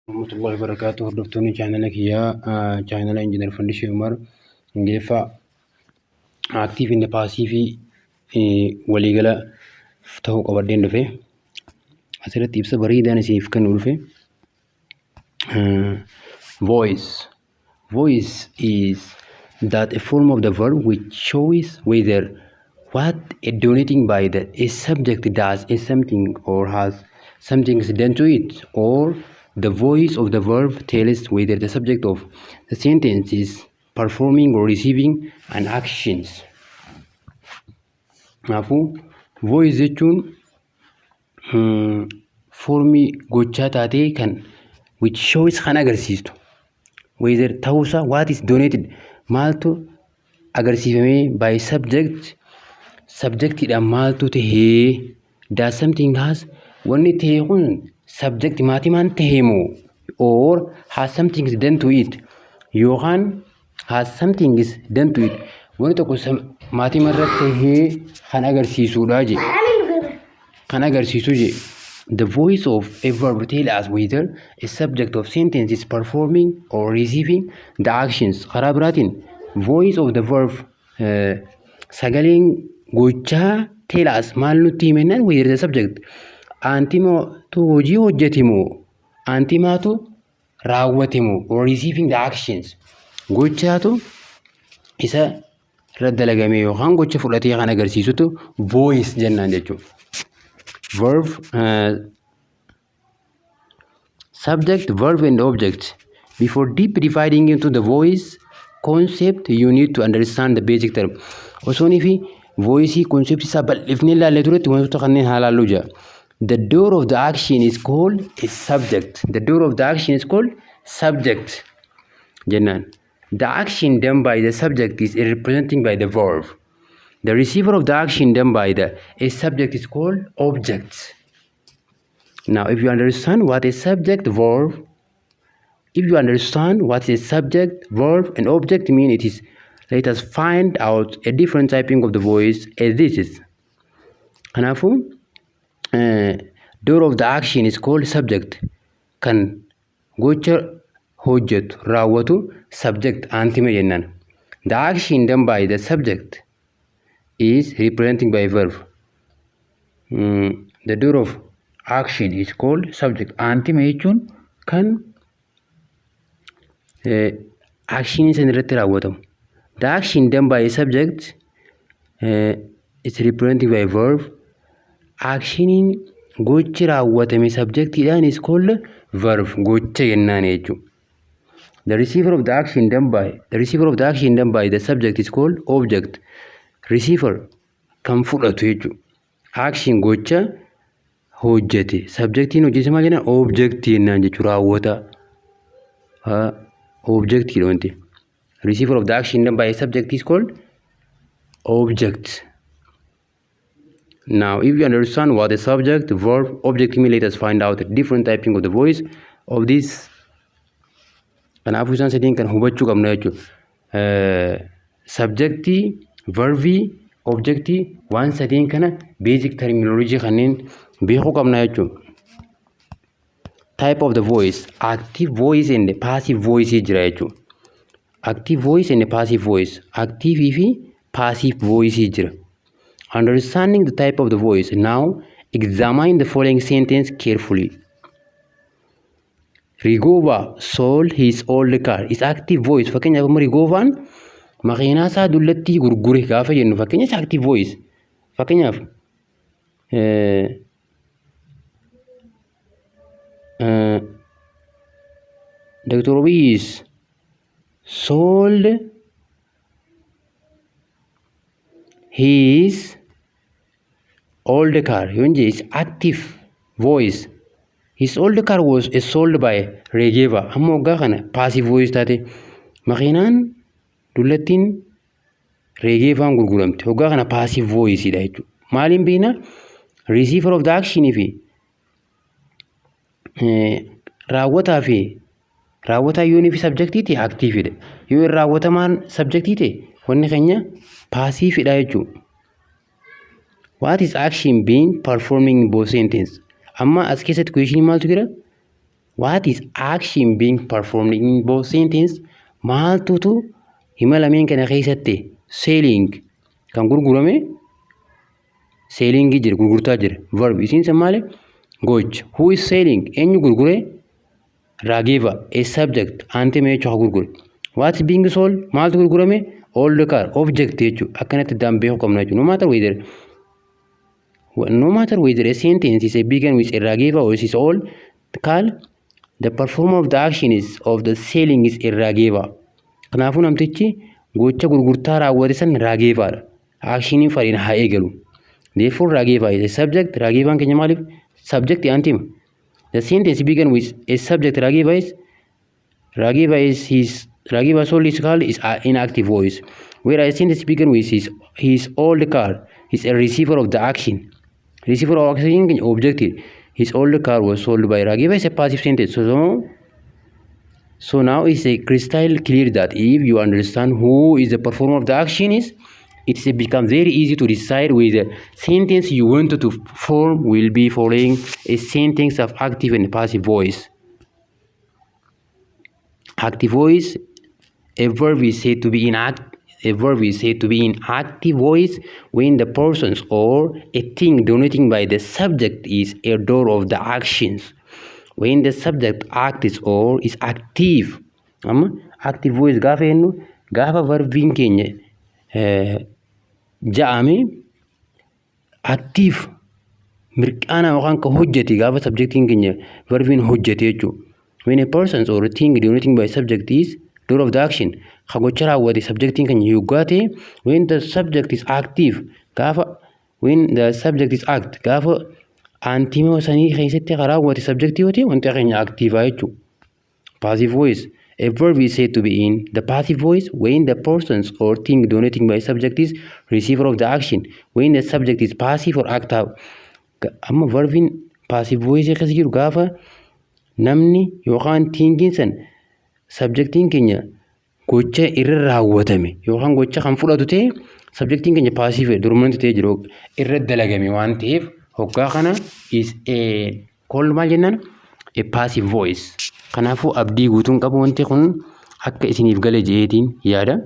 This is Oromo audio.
ورحمة الله وبركاته. هردفتوني channelك يا channel engineer فندش عمر نجيفا active in the passive وليقلا فتحو قبردين دفه أسرت إبسا بريد أنا سيف كنو دفه voice is that a form of the verb which shows whether what a donating by the a subject does is something or has something is done to it, or the voice of the verb tells whether the subject of the sentence is performing or receiving an actions. Nafu voice jechuun formii gochaa taatee kan which shows kan agarsiistu whether ta'uusaa what is donated maaltu agarsiifamee by subjectidhaan maaltu tahee does something has wanni tahee kun subject maatimaan tahee moo or has something is done to it yookaan has something is done to it wanni tokko maatimaa irratti tahee kan agarsiisudha je kan agarsiisu je. The voice of a verb tells us whether a subject of sentence is performing or receiving the actions. karaa biraatiin voice of the verb sagaleen gochaa tell us maal nutti himennaan whether the subject antimaatu hojii hojjete moo antimaatu raawwate moo or receiving the actions gochaatu isa irra dalagame yookaan gocha fudhatee kan agarsiisutu voice jennaan jechuudha. Verb subject, verb and object. Before deep dividing into the voice concept, you need to understand the basic term. Osoni fi voice concept isa bal'ifnee ilaalle turetti wantoota kanneen haalaallu jira. The door of the action is called a subject. The door of the action is called subject jennaan. The action done by the subject is represented by the verb. The receiver of the action done by a subject is called object. Now, if you understand what is subject, verb, if you understand what is subject, verb, and object mean, it is. Let us find out a different typing of the voice as this is. Kanafu, door of the action is called subject. Kan gocha hojjetu raawwatu subject antime jennan. The action done by the subject is represented by verb. The door of action is called subject. Antime jechuun kan action san irratti raawwatamu. The action done by a subject is represented by verb. Actioniin gochi raawwatame subjectidhaan is called verb. Gocha jennaan jechuudha. The receiver of the action done by the subject is called object. Receiver kan fudhatu jechuudha. Action gocha hojjete subjectiin hojjete maal jennaan object jennaan jechuudha raawwata object jedha wanti. Receiver of the action done by a subject is called object. Now if you understand what the subject, verb, object mean, let us find out the different typing of the voice of this. Kanaafuu isaan sadiin kan hubachuu qabna jechuudha. Subjectii, verbii, objectii waan sadiin kana basic terminology kanneen beekuu qabna jechuudha. Type of the voice, active voice and passive voice jira jechuudha. Active voice and passive voice. Active fi passive voice jira. Understanding the type of the voice. Now examine the following sentence carefully. Rigova sold his old car. Is active voice. Fakkeenyaaf amma Rigovaan makiinaa isaa dullatti gurgure gaafa jennu fakkeenyaaf active voice. Fakkeenyaaf Dr. Obis sold his old car. Yonje is active voice. His old car was sold by Regeva. Amma waggaa kana passive voice taate makiinaan dullattiin Regevaan gurguramte. Waggaa kana passive voice dha jechuudha. Maaliin beekna? Receiver of the action fi raawwataa fi raawwataa yoonii fi subjectiiti active dha. Yoo raawwatamaan subjectiiti wanni keenya passive dha jechuudha. What is action being performing in both sentence? Amma as keessatti question maaltu jira? what is action being performed in both sentences maaltutu hima lameen kana keessatti selling kan gurgurame selling jira gurgurtaa jira verb isiinsa maali gocha who is selling eenyu gurgure raageeva a subject ante meechu gurgure what is being sold maaltu gurgurame all the car object jechuudha akkanatti dambeeku qabna jechuudha no matter whether a sentence is begun with a raageeva or is all call the performer of the action is of the selling is irraageeva kanaafuu namtichi gocha gurgurtaa raawwate san raageevaadha actionii fariin haa eegalu therefore raageeva is a subject raageevaan keenya maaliif subject antima the sentence begun with a subject raageeva solely is called is in active voice whereas a sentence begun with his old car is a receiver of the action receiver of action objective his old car was sold by raageeva is a passive sentence so now it's a crystal clear that if you understand who is the performer of the action is it becomes very easy to decide whether sentence you want to form will be following a sentence of active and passive voice. Active voice, a verb is said to be in active voice when the persons or a thing denoting by the subject is a door of the actions. When the subject acts or is active. Active voice gaafa verbiin keenya ja'ame active mirqaana yookaan ka hojjete gaafa subjectiin keenya verbiin hojjete jechuudha. When a person or a thing denoting by subject is door of the action ka gocha raawwate subjectiin keenya yoggaate when the subject is active gaafa antima sanii keessatti ka raawwate subjectii yoo ta'e wanta keenya active jechuudha. Passive voice. A verb is said to be in the passive voice when the persons or thing denoting by subject is receiver of the action. When the subject is passive or active. Amma verbin passive voice keessa jiru gaafa namni yookaan thinking san subjectiin keenya gocha irra raawwatame yookaan gocha kan fudhatu ta'e subjectiin keenya passive dormant ta'e jiru irra dalagame waan ta'eef hoggaa kana is a called maal jennaan a passive voice. Kanaafuu abdii guutuun qabu wanti kun akka isiniif gale jeetiin yaada.